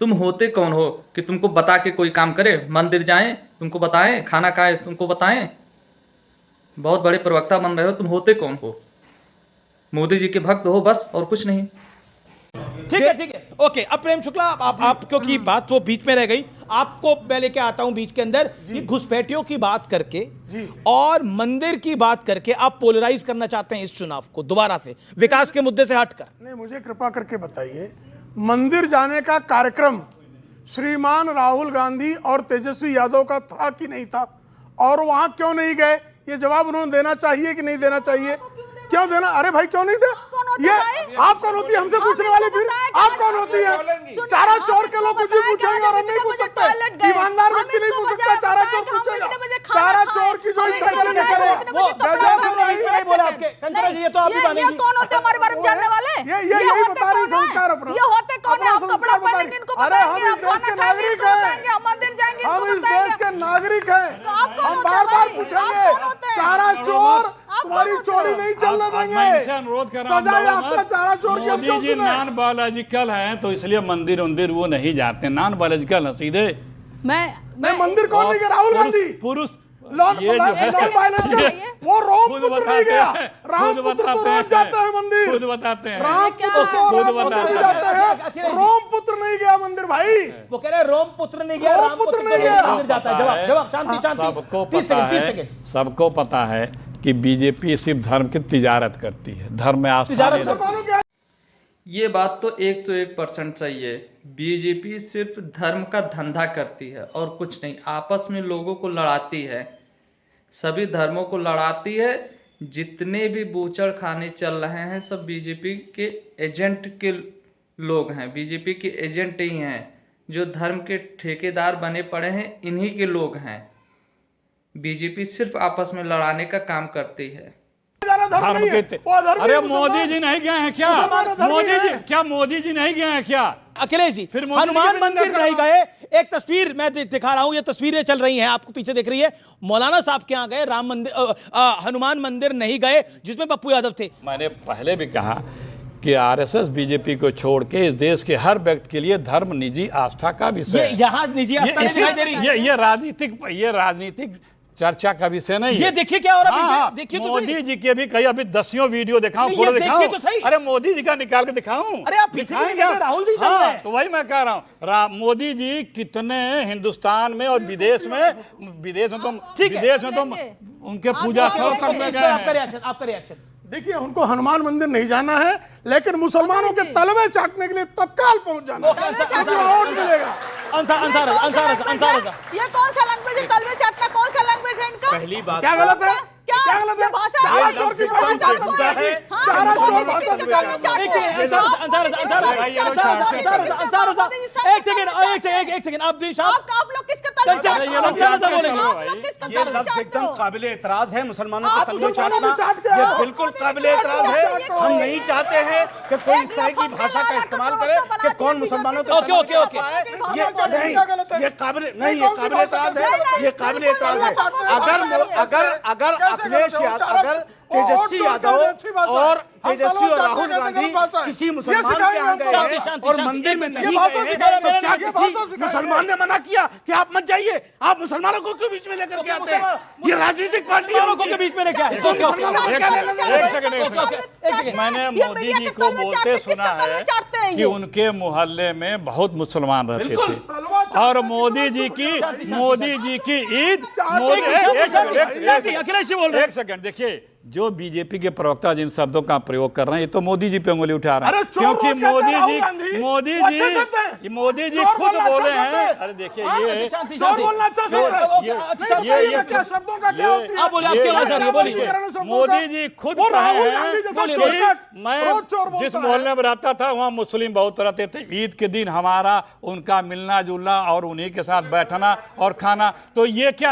तुम होते कौन हो कि तुमको बता के कोई काम करे? मंदिर जाएं तुमको बताएं, खाना खाए तुमको बताएं? बहुत बड़े प्रवक्ता बन रहे हो, तुम होते कौन हो? मोदी जी के भक्त हो बस, और कुछ नहीं। ठीक है ओके। अब प्रेम शुक्ला आप क्योंकि बात वो बीच में रह गई, आपको मैं लेके आता हूं बीच के अंदर। ये घुसपैठियों की बात करके और मंदिर की बात करके आप पोलराइज करना चाहते हैं इस चुनाव को दोबारा से, विकास के मुद्दे से हटकर? नहीं, मुझे कृपा करके बताइए, मंदिर जाने का कार्यक्रम श्रीमान राहुल गांधी और तेजस्वी यादव का था कि नहीं था, और वहां क्यों नहीं गए? ये जवाब उन्होंने देना चाहिए कि नहीं देना चाहिए? क्यों देना? अरे भाई क्यों नहीं दे? ये आप कौन होती है हमसे पूछने वाली? फिर आप कौन होती है? चारा चोर के लोग कुछ भी पूछेंगे और हम नहीं पूछ सकते? ईमानदार व्यक्ति नहीं पूछ सकता, चारा चोर पूछेगा। चारा चोर की जो इच्छा करे करे वो नहीं बोला आपके कंचना जी, ये तो आप भी मानेंगे। कौन होते हमारे बारे में जानने वाले? ये यही बता रही संस्कार अपना। ये होते कौन है? संस्कार बता रही। अरे हम इस देश के नागरिक हैं, हम मंदिर जाएंगे, हम इस देश के नागरिक हैं। हम बार बार पूछेंगे, चारा चोर तुम्हारी चोरी नहीं चलने देंगे। सजा याफ्ता चारा चोर की हम क्यों मोदी जी सुने? नॉन बायोलॉजिकल हैं तो इसलिए मंदिर उंदिर वो नहीं जाते, नॉन बायोलॉजिकल है सीधे। मैं मंदिर कौन नहीं गया? राहुल गांधी पुरुष लॉन ये जो है वो रोम खुद पुत्र नहीं बताते गया। हैं, राम खुद पुत्र तो बताते रोज हैं, जाते हैं मंदिर। खुद बताते हैं। राम पुत्र तो खुद राम पुत्र बताते भी हैं। जाते हैं, रोम पुत्र नहीं गया मंदिर भाई। वो कह रहे हैं रोम पुत्र नहीं गया, राम पुत्र नहीं गया, मंदिर जाता है। जवाब जवाब शांति शांति। सबको 30 पता सेकंड 30 है, सेकंड। सबको पता है कि बीजेपी सिर्फ धर्म की तिजारत करती है, धर्म में आस्था नहीं रखती। मुसलमानों के ये बात तो 101% सही है। बीजेपी सिर्फ धर्म का धंधा करती है और कुछ नहीं, आपस में लोगों को लड़ाती है, सभी धर्मों को लड़ाती है। जितने भी बूचड़ खाने चल रहे हैं सब बीजेपी के एजेंट के लोग हैं, बीजेपी के एजेंट ही हैं। जो धर्म के ठेकेदार बने पड़े हैं इन्हीं के लोग हैं। बीजेपी सिर्फ आपस में लड़ाने का काम करती है। धर्म के अरे मोदी जी नहीं गए हैं क्या? मोदी जी नहीं गए हैं क्या? अखिलेश जी फिर मोदी हनुमान जी मंदिर नहीं गए। एक तस्वीर मैं दिखा रहा हूं, ये तस्वीरें चल रही हैं आपको पीछे दिख रही है। मौलाना साहब के यहाँ गए, राम मंदिर हनुमान मंदिर नहीं गए जिसमें पप्पू यादव थे। मैंने पहले भी कहा कि आरएसएस बीजेपी को छोड़ के इस देश के हर व्यक्ति के लिए धर्म निजी आस्था का विषय है। यहाँ निजी आस्था नहीं दिखाई दे रही है। ये राजनीतिक चर्चा का विषय नहीं है। ये देखिए क्या हो रहा है। हाँ, देखिए तो मोदी जी के भी कई अभी 10 वीडियो दिखाऊं, नहीं, फोटो ये दिखाऊं? देखिए तो सही। अरे मोदी जी का निकाल के दिखाऊं? अरे आप पीछे भी दिखाएंगे देख रहे, राहुल जी चल रहे हाँ, हैं। तो वही मैं कह रहा हूँ, मोदी जी कितने हिंदुस्तान में और विदेश में तो उनके पूजा स्थल तक में गए हैं। आपका रिएक्शन देखिए, उनको हनुमान मंदिर नहीं जाना है, लेकिन मुसलमानों के तलवे चाटने के लिए तत्काल पहुंच जाना है। वोट मिलेगा। अंसार ये कौन सा लैंग्वेज है? तलवे चाटना कौन सा लैंग्वेज है इनका? पहली बात क्या गलत है? क्या गलत है? भाषा चारा चोर की भाषा है। चारा चोर भाषा एक सेकंड आप लोग किसका तलवे चाटते हो? ये लफ्ज एकदम काबिल एतराज है। मुसलमानों का आप तलवे मुसलमानों चाटना को चाट के ये आओ। बिल्कुल काबिल एतराज है। हम नहीं चाहते हैं कि कोई इस तरह की भाषा का इस्तेमाल करे कि कौन मुसलमानों के ओके, ओके, ओके। ये नहीं, ये काबिल एतराज है। ये काबिल एतराज है। अगर अखिलेश यादव, अगर तेजस्वी यादव और तेजस्वी और राहुल गांधी किसी मुसलमान के यहाँ गए हैं और मंदिर में नहीं गए हैं, तो क्या किसी मुसलमान ने मना किया कि आप मत जाइए? आप मुसलमानों को क्यों बीच में लेकर के आते हैं? ये राजनीतिक पार्टी है, लोगों के बीच में क्या है? मैंने मोदी जी को बोलते सुना है कि उनके मोहल्ले में बहुत मुसलमान रहते थे और मोदी जी की ईद अखिलेश जी बोल रहे हैं। एक सेकंड देखिए, जो बीजेपी के प्रवक्ता जिन शब्दों का प्रयोग कर रहे हैं ये तो मोदी जी पे उंगली उठा रहे हैं, क्योंकि मोदी जी खुद बोले हैं। अरे देखिए ये चोर बोलना अच्छा शब्द है। ये क्या शब्दों का क्या होती है? आप बोलिए, आपकी आवाज आ रही है, बोलिए। मोदी जी खुद वो कहे राहुल हैं गांधी जैसा कि चोरकट मैं रोज चोर बोलता जिस है। मोहल्ले में रहता था वहाँ मुस्लिम बहुत रहते थे, ईद के दिन हमारा उनका मिलना जुलना और उन्हीं के साथ बैठना और खाना, तो ये क्या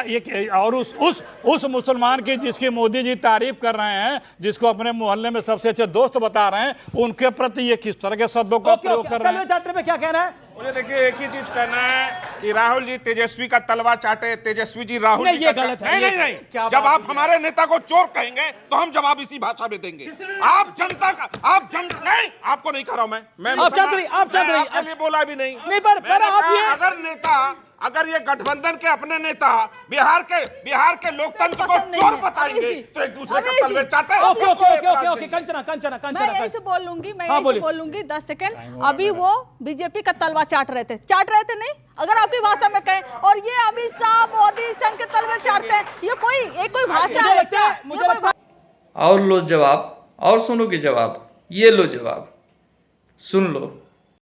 और उस मुसलमान की जिसकी मोदी जी तारीफ कर रहे हैं, जिसको अपने मोहल्ले में सबसे अच्छे दोस्त बता रहे हैं, उनके प्रति ये किस तरह के शब्दों का प्रयोग कर रहे हैं? चार्टर पे क्या कहना है? मुझे देखिए एक ही चीज कहना है कि राहुल जी तेजस्वी का तलवा चाटे, तेजस्वी जी राहुल नहीं, जी ये का गलत है, नहीं, नहीं। जब आप हमारे नेता को चोर कहेंगे तो हम जवाब इसी भाषा में देंगे। आप जनता का, आप जनता नहीं, आपको नहीं कह रहा हूं मैं आप जानते नहीं, आप जानते नहीं, आपके लिए बोला भी नहीं। पर मैंने आप कहा, ये अगर नेता, अगर ये गठबंधन के अपने नेता बिहार के लोकतंत्र को चोर बताएंगे तो एक दूसरे का तलवे चाटे। ओके कंचना मैं यही से बोल लूंगी, मैं यही से बोल लूंगी 10 सेकंड। अभी वो बीजेपी का तलवा चाट रहे थे नहीं, अगर आपकी भाषा में कहें, और ये अमित शाह मोदी संघ के तलवे चाटते हैं, ये कोई भाषा है क्या? और लो जवाब, और सुनोगे जवाब, ये लो जवाब, सुन लो।